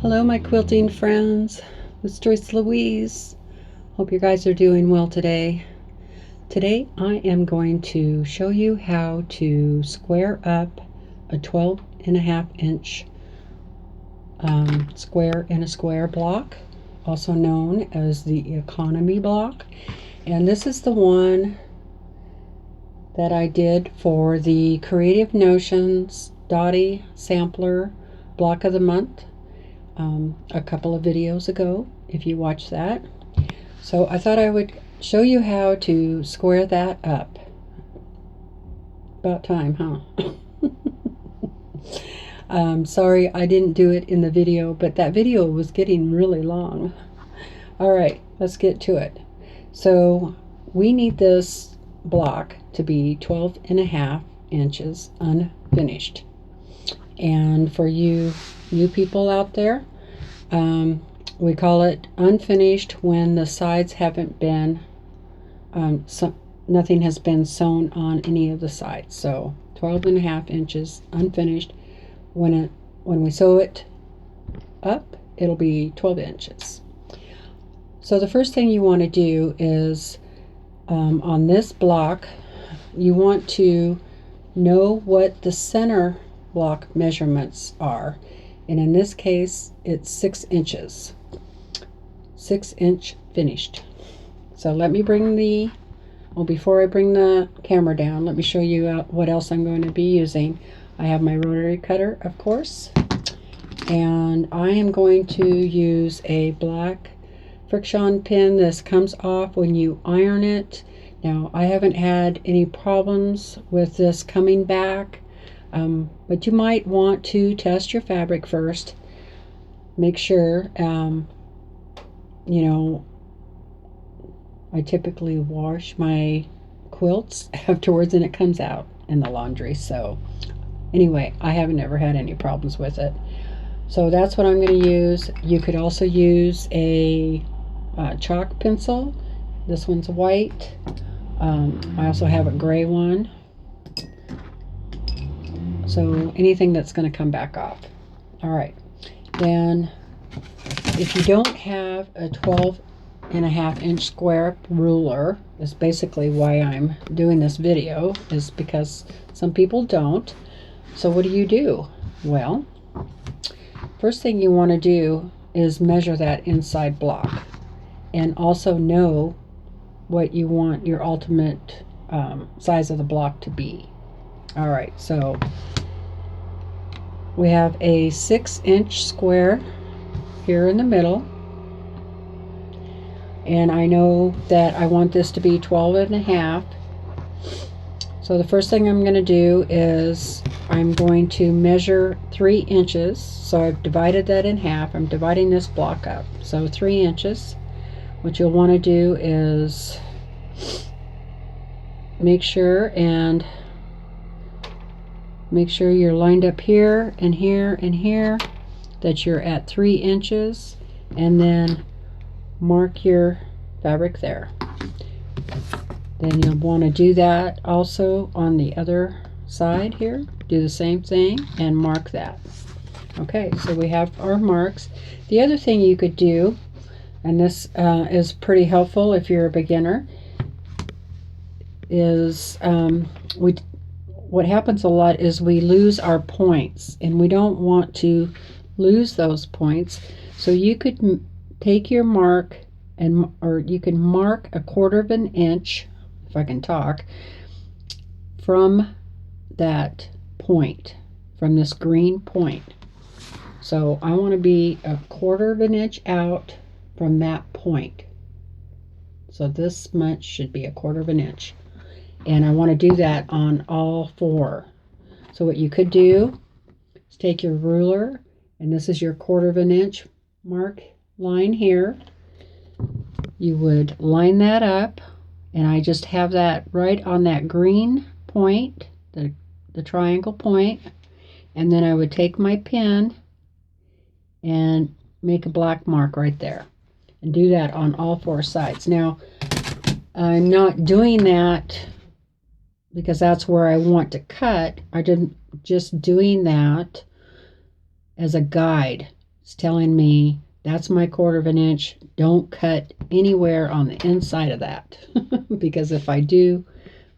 Hello, my quilting friends. It's Joyce Louise. Hope you guys are doing well today. Today I am going to show you how to square up a 12.5 inch square in a square block, also known as the economy block. And this is the one that I did for the Creative Notions Dotty Sampler Block of the Month. A couple of videos ago, if you watch that. So I thought I would show you how to square that up. About time, huh? Sorry I didn't do it in the video, but that video was getting really long. Alright, let's get to it. So we need this block to be 12.5 inches unfinished. And for you new people out there, we call it unfinished when the sides haven't been, nothing has been sewn on any of the sides. So 12.5 inches unfinished. When we sew it up, it'll be 12 inches. So the first thing you want to do is, on this block, you want to know what the center block measurements are. And in this case, it's 6 inches. 6-inch finished. So let me bring before I bring the camera down, let me show you what else I'm going to be using. I have my rotary cutter, of course, and I am going to use a black friction pin. This comes off when you iron it. Now, I haven't had any problems with this coming back. But you might want to test your fabric first. Make sure, I typically wash my quilts afterwards and it comes out in the laundry. So anyway, I haven't ever had any problems with it. So that's what I'm going to use. You could also use a chalk pencil. This one's white. I also have a gray one. So anything that's going to come back off. All right. Then if you don't have a 12.5 inch square ruler, is basically why I'm doing this video, is because some people don't. So what do? Well, first thing you want to do is measure that inside block and also know what you want your ultimate size of the block to be. All right, so we have a 6-inch square here in the middle, and I know that I want this to be 12.5. So the first thing I'm going to do is I'm going to measure 3 inches. So I've divided that in half. I'm dividing this block up. So 3 inches. What you'll want to do is make sure you're lined up here and here and here, that you're at 3 inches, and then mark your fabric there. Then you'll want to do that also on the other side here. Do the same thing and mark that. Okay, so we have our marks. The other thing you could do, and this is pretty helpful if you're a beginner, is what happens a lot is we lose our points, and we don't want to lose those points. So you could take your mark or you can mark 1/4 inch, if I can talk, from that point, from this green point. So I want to be 1/4 inch out from that point. So this much should be 1/4 inch. And I want to do that on all 4. So what you could do is take your ruler, and this is your 1/4 inch mark line here. You would line that up, and I just have that right on that green point, the triangle point, and then I would take my pen and make a black mark right there, and do that on all 4 sides. Now, I'm not doing that because that's where I want to cut. I didn't just doing that as a guide. It's telling me that's my 1/4 of an inch. Don't cut anywhere on the inside of that because if I do,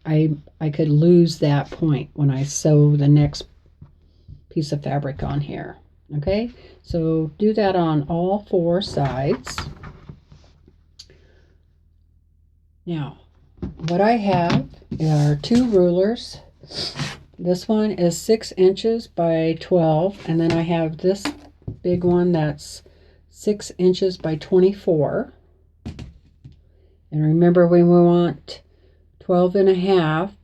I could lose that point when I sew the next piece of fabric on here. Okay, so do that on all 4 sides. Now, what I have are 2 rulers. This one is 6 inches by 12, and then I have this big one that's 6 inches by 24. And remember, we want 12.5,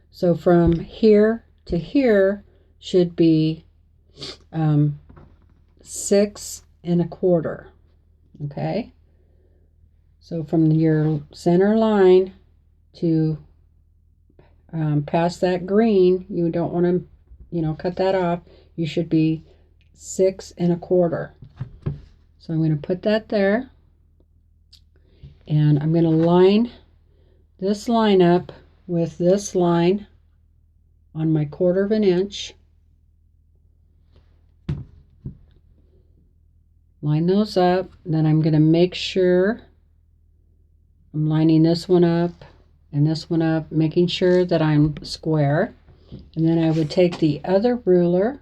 so from here to here should be 6.25. Okay, so from your center line to past that green, you don't want to, cut that off. You should be 6.25. So I'm going to put that there, and I'm going to line this line up with this line on my 1/4 of an inch. Line those up. Then I'm going to make sure I'm lining this one up and this one up, making sure that I'm square. And then I would take the other ruler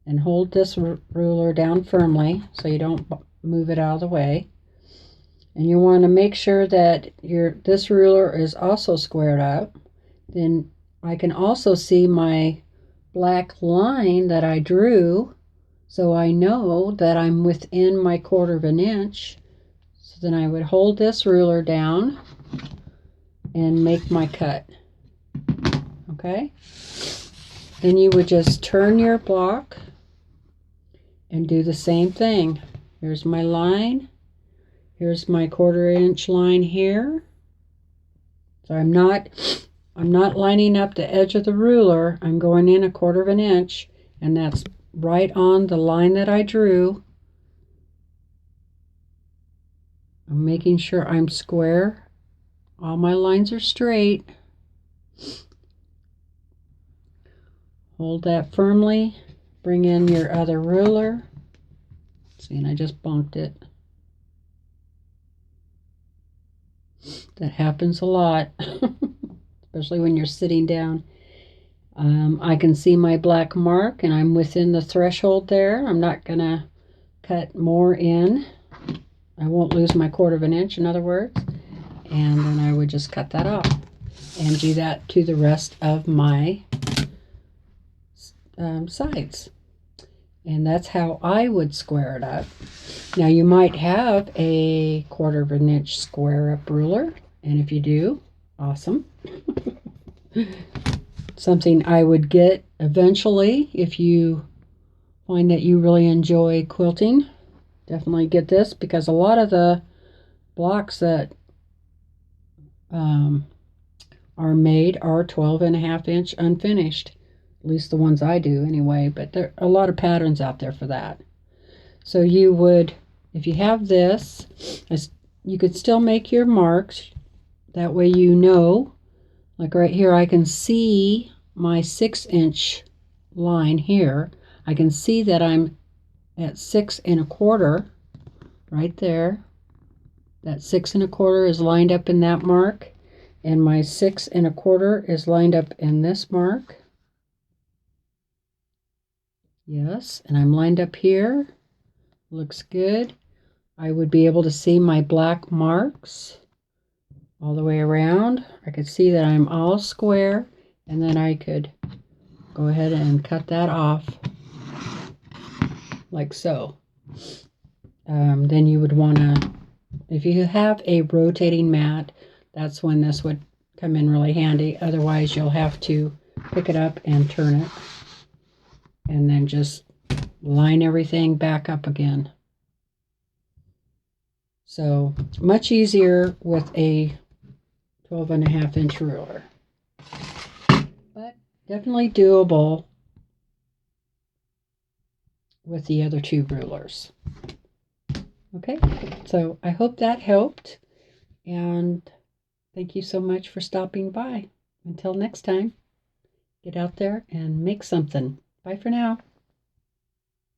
and hold this ruler down firmly so you don't move it out of the way. And you want to make sure that this ruler is also squared up. Then I can also see my black line that I drew, so I know that I'm within my 1/4 of an inch. So then I would hold this ruler down and make my cut. Okay? Then you would just turn your block and do the same thing. Here's my line. Here's my 1/4 inch line here. So I'm not lining up the edge of the ruler. I'm going in 1/4 of an inch, and that's right on the line that I drew. I'm making sure I'm square. All my lines are straight. Hold that firmly. Bring in your other ruler. See, and I just bonked it. That happens a lot, especially when you're sitting down. I can see my black mark, and I'm within the threshold there. I'm not going to cut more in. I won't lose my 1/4 of an inch, in other words. And then I would just cut that off and do that to the rest of my sides. And that's how I would square it up. Now you might have a 1/4 of an inch square up ruler, and if you do, awesome. Something I would get eventually if you find that you really enjoy quilting. Definitely get this, because a lot of the blocks that are made are 12.5 inch unfinished. At least the ones I do anyway, but there are a lot of patterns out there for that. So you would, if you have this, you could still make your marks. That way you know, like right here, I can see my 6-inch line here. I can see that I'm at 6.25 right there. That 6.25 is lined up in that mark, and my 6.25 is lined up in this mark. Yes, and I'm lined up here. Looks good. I would be able to see my black marks all the way around. I could see that I'm all square, and then I could go ahead and cut that off like so. Then you would want to, if you have a rotating mat, that's when this would come in really handy. Otherwise, you'll have to pick it up and turn it, and then just line everything back up again. So much easier with a 12.5 inch ruler, but definitely doable with the other 2 rulers. Okay, so I hope that helped, and thank you so much for stopping by. Until next time, get out there and make something. Bye for now.